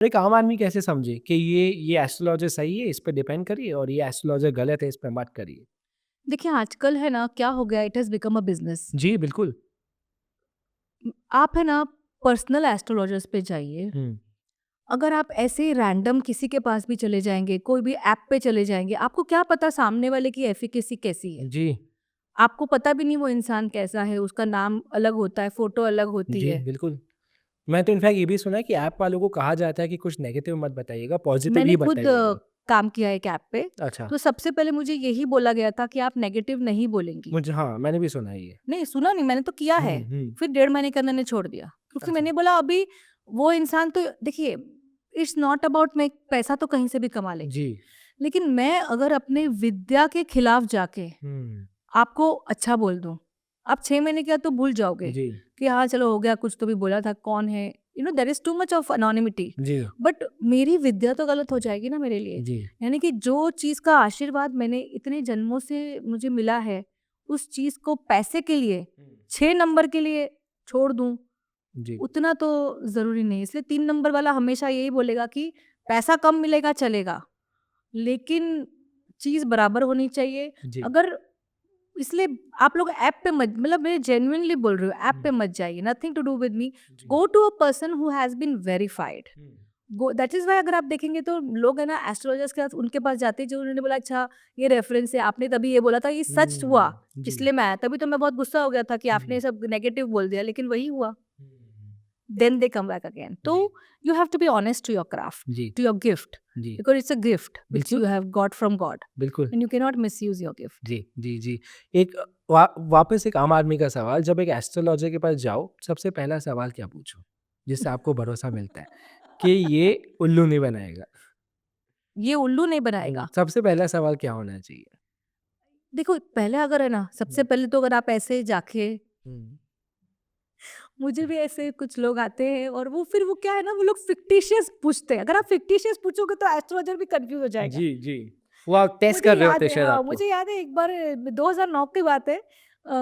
एक आम आदमी कैसे समझे कि ये एस्ट्रोलॉजर सही है, इस पे डिपेंड करिए और ये एस्ट्रोलॉजर गलत है, इस पे मत करिए? देखिए आजकल है ना क्या हो गया, it has become a business. जी, बिल्कुल। आप है ना पर्सनल एस्ट्रोलॉजर्स पे जाइए। हुँ, अगर आप ऐसे ही रैंडम किसी के पास भी चले जाएंगे, कोई भी ऐप पे चले जाएंगे, आपको क्या पता सामने वाले की एफिकेसी कैसी है। जी, आपको पता भी नहीं वो इंसान कैसा है, उसका नाम अलग होता है, फोटो अलग होती जी, है। बिल्कुल। मैं तो इनफैक्ट ये भी सुना है कि ऐप वालों को कहा जाता है कि कुछ नेगेटिव मत बताइएगा, पॉजिटिव मैंने ही खुद बताइएगा। काम किया एक ऐप पे। अच्छा, तो सबसे पहले मुझे यही बोला गया था कि आप नेगेटिव नहीं बोलेंगी। मुझे हाँ, मैंने भी सुना है ये। नहीं सुना नहीं, मैंने तो किया है। हुँ, हुँ। फिर 1.5 महीने के अंदर मैंने छोड़ दिया, क्योंकि अच्छा, मैंने बोला अभी वो इंसान तो देखिए, इट्स नॉट अबाउट मैं पैसा तो कहीं से भी कमा लेंगे। जी। लेकिन मैं अगर अपने विद्या के खिलाफ जाके हुँ, आपको अच्छा बोल दूँ, आप 6 महीने के बाद तो भूल जाओगे जी, कि हाँ, चलो हो गया, कुछ तो भी बोला था, कौन है? There is too much of anonymity. जी, बट मेरी विद्या तो गलत हो जाएगी ना मेरे लिए। जी, यानी कि जो चीज़ का आशीर्वाद मैंने इतने जन्मों से मुझे मिला है, उस चीज़ को पैसे के लिए, 6 नंबर के लिए छोड़ दूँ, जी, उतना तो ज़रूरी नहीं है। इसलिए 3 नंबर वाला हमेशा यही बोलेगा कि पैसा कम मिलेगा चलेगा, लेकिन चीज़ बराबर होनी चाहिए। जी, अगर इसलिए आप लोग ऐप पे मत, मतलब मैं जेन्युइनली बोल रही हूँ, ऐप हुँ, पे मत जाइए, nothing to do with me. जी, go to a person who has been verified. हुँ, गो दैट इज़ व्हाई अगर आप देखेंगे तो लोग है ना एस्ट्रोलॉजर्स के पास, उनके पास जाते हैं जो उन्होंने बोला अच्छा ये रेफरेंस है, आपने तभी ये बोला था, ये सच हुआ, हुँ, जी, इसलिए मैं आया। तभी तो मैं बहुत गुस्सा हो गया था कि आपने जी, ये सब नेगेटिव बोल दिया, लेकिन वही हुआ। Hmm, then they come back again. तो जी, you have to be honest to your craft, जी, टू योर गिफ्ट, जी, because it's a gift which बिल्कुल, you have got from God बिल्कुल। And you can not misuse your gift. जी, जी, जी। एक वापस एक आम आदमी का सवाल, जब एक एस्ट्रोलॉजर के पास जाओ, सबसे पहला सवाल क्या पूछो? जिससे आपको भरोसा मिलता है कि ये उल्लू नहीं बनाएगा? ये उल्लू नहीं बनाएगा। सबसे पहला सवाल क्या होना चाहिए? देखो पहले अगर है ना, सबसे हुँ, पहले तो अगर आप ऐसे जाके, हुँ। मुझे भी ऐसे कुछ लोग आते हैं और वो फिर वो क्या है ना, वो लोग फिक्टिशियस पूछते हैं। अगर आप फिक्टिशियस पूछोगे तो एस्ट्रोलॉजर भी कंफ्यूज हो जाएगा। जी, जी। वो आप टेस्ट मुझे कर रहे याद होते है, शायद हाँ, आपको। मुझे याद है एक बार 2009 की बात है।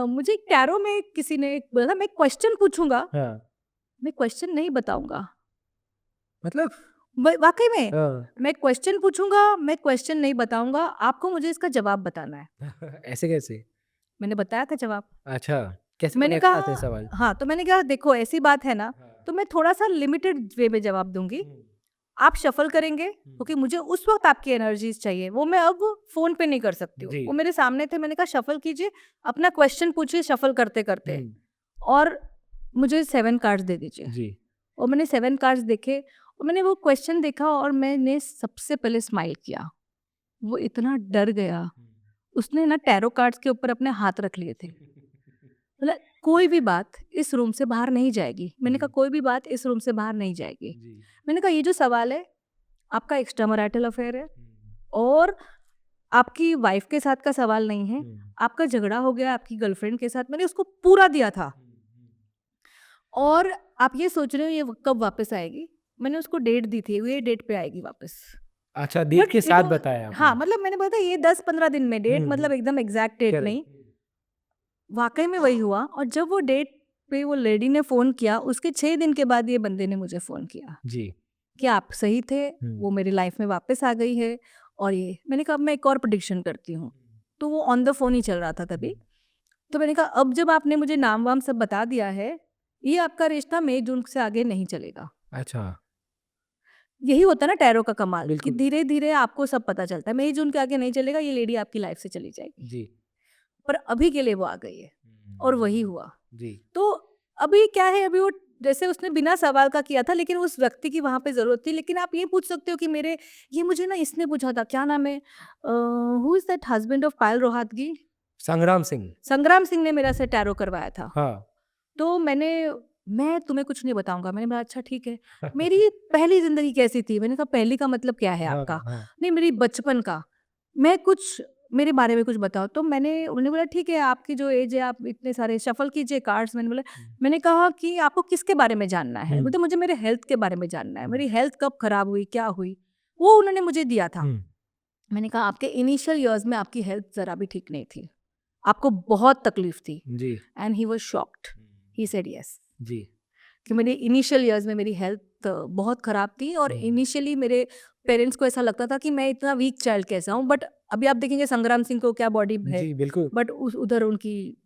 मुझे एक टैरो में किसी ने बोला था मैं क्वेश्चन पूछूंगा, हाँ, मैं क्वेश्चन नहीं बताऊंगा। मतलब वाकई में हाँ। मैं क्वेश्चन पूछूंगा, मैं क्वेश्चन नहीं बताऊंगा, आपको मुझे इसका जवाब बताना है। ऐसे कैसे? मैंने बताया था जवाब। अच्छा, कैसे मैंने कैसे आते हैं कहा सवाल? हाँ, तो मैंने कहा देखो ऐसी बात है ना, हाँ। तो मैं थोड़ा-सा लिमिटेड वे में जवाब दूँगी। हुँ, आप शफ़ल करेंगे हुँ। क्योंकि मुझे उस वक़्त आपकी एनर्जीज़ चाहिए, वो मैं अब फ़ोन पे नहीं कर सकती हूँ। जी। वो मेरे सामने थे, मैंने कहा शफ़ल कीजिए, अपना क्वेश्चन पूछिए शफ़ल करते-करते, हुँ, और मुझे 7 कार्ड्स दे दीजिए। जी। और मैंने 7 कार्ड्स देखे और मैंने वो क्वेश्चन देखा और मैंने सबसे पहले स्माइल किया। वो इतना डर गया, हुँ। उसने ना टैरो कार्ड्स के ऊपर अपने हाथ रख लिए थे। मतलब कोई भी बात इस रूम से बाहर नहीं जाएगी। मैंने कहा जी, कोई भी बात इस रूम से बाहर नहीं जाएगी। जी। मैंने कहा ये जो सवाल है, आपका एक्स्ट्रा मैरिटल अफेयर है हुँ, और आपकी वाइफ के साथ का सवाल नहीं है। हुँ, आपका झगड़ा हो गया आपकी गर्लफ्रेंड के साथ, मैंने उसको पूरा दिया था। हुँ, हुँ। और आप ये सोच रहे हो ये कब वापस आएगी? मैंने उसको डेट दी थी, ये डेट पे आएगी वापस। अच्छा, डेट बट के इट साथ बताया हाँ, आपने। मतलब मैंने बोला था ये 10-15 दिन में डेट, हुँ, हुँ। मतलब एकदम एग्ज़ैक्ट डेट नहीं। करेक्ट। वाक़ई में वही हुआ और जब वो डेट पे वो लेडी ने फ़ोन किया, उसके 6 दिन के बाद ये बंदे ने मुझे फ़ोन किया जी। कि आप सही थे, हुँ, वो मेरी लाइफ़ में वापस आ गई है। और ये मैंने कहा अब मैं एक और प्रेडिक्शन करती हूँ। तो वो ऑन द फ़ोन ही चल रहा था हुँ। तभी। तो मैंने कहा अब जब आपने मुझे नाम-वाम सब बता दिया है, ये आपका रिश्ता मई-जून से आगे नहीं चलेगा। अच्छा, यही होता है ना टैरो का कमाल कि बिल्कुल। धीरे-धीरे आपको सब पता चलता है। मई-जून के आगे नहीं चलेगा, ये लेडी आपकी लाइफ़ से चली जाएगी। जी। पर अभी के लिए वो आ गई है और वही हुँ। हुआ। जी। तो अभी क्या है, अभी वो जैसे उसने बिना सवाल का किया था, लेकिन उस व्यक्ति की वहाँ पे ज़रूरत थी। लेकिन आप ये पूछ सकते हो कि मेरे, ये मुझे ना इसने पूछा था, क्या नाम है? Who is that husband of Payal Rohatgi? Sangram Singh. संग्राम सिंह ने मेरा से टैरो करवाया था। हाँ। तो मैं तुम्हें कुछ नहीं बताऊँगा। मैंने बोला अच्छा ठीक है। मेरी पहली ज़िंदगी कैसी थी? मैंने कहा पहली का मतलब क्या है हाँ, आपका? हाँ। नहीं, मेरी बचपन का। मैं कुछ मेरे बारे में कुछ बताओ। तो उन्होंने बोला ठीक है, आपकी जो एज है आप इतने सारे शफ़ल कीजिए कार्ड्स। हुँ, मैंने कहा कि आपको किसके बारे में जानना है? हुँ, बोलते मुझे मेरे हेल्थ के बारे में जानना है। हुँ, मेरी हेल्थ कब खराब हुई, क्या हुई? वो उन्होंने मुझे दिया था। हुँ। मैंने कहा आपके इनिशियल इयर्स में आपकी हेल्थ ज़रा भी ठीक नहीं थी। आपको बहुत तकलीफ थी। जी। And he was shocked. Hmm. He said yes. जी। कि मेरे इनिशियल इयर्स में मेरी हेल्थ बहुत खराब थी और हुँ। इनिशियली मेरे पेरेंट्स को ऐसा लगता था कि मैं इतना वीक चाइल्ड कैसे हूँ, बट अभी आप देखेंगे संग्राम सिंह को क्या बॉडी है, जी, बिल्कुल। बट उस उधर उनकी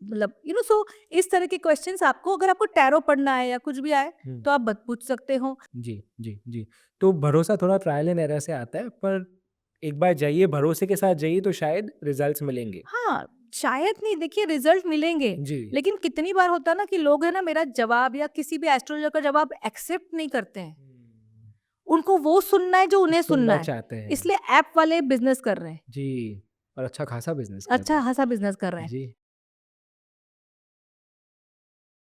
मतलब सो इस तरह के क्वेश्चंस आपको, अगर आपको टैरो पढ़ना है या कुछ भी आए हुँ। तो आप बत पूछ सकते हो। जी, जी, जी। तो भरोसा थोड़ा ट्रायल एंड एरर से आता है, पर एक बार जाइए, भरोसे के साथ जाइए तो शायद रिज़ल्ट्स मिलेंगे। हाँ, शायद नहीं, देखिए रिजल्ट मिलेंगे, जी। लेकिन कितनी बार होता है ना कि लोग है ना मेरा जवाब या किसी भी एस्ट्रोलॉजर का जवाब एक्सेप्ट नहीं करते हैं। हुँ। उनको वो सुनना है जो उन्हें सुनना सुनना है। चाहते हैं। इसलिए ऐप वाले बिज़नेस कर रहे हैं। जी, और अच्छा खासा बिज़नेस कर रहे अच्छा हैं। खासा बिज़नेस कर रहे हैं। जी।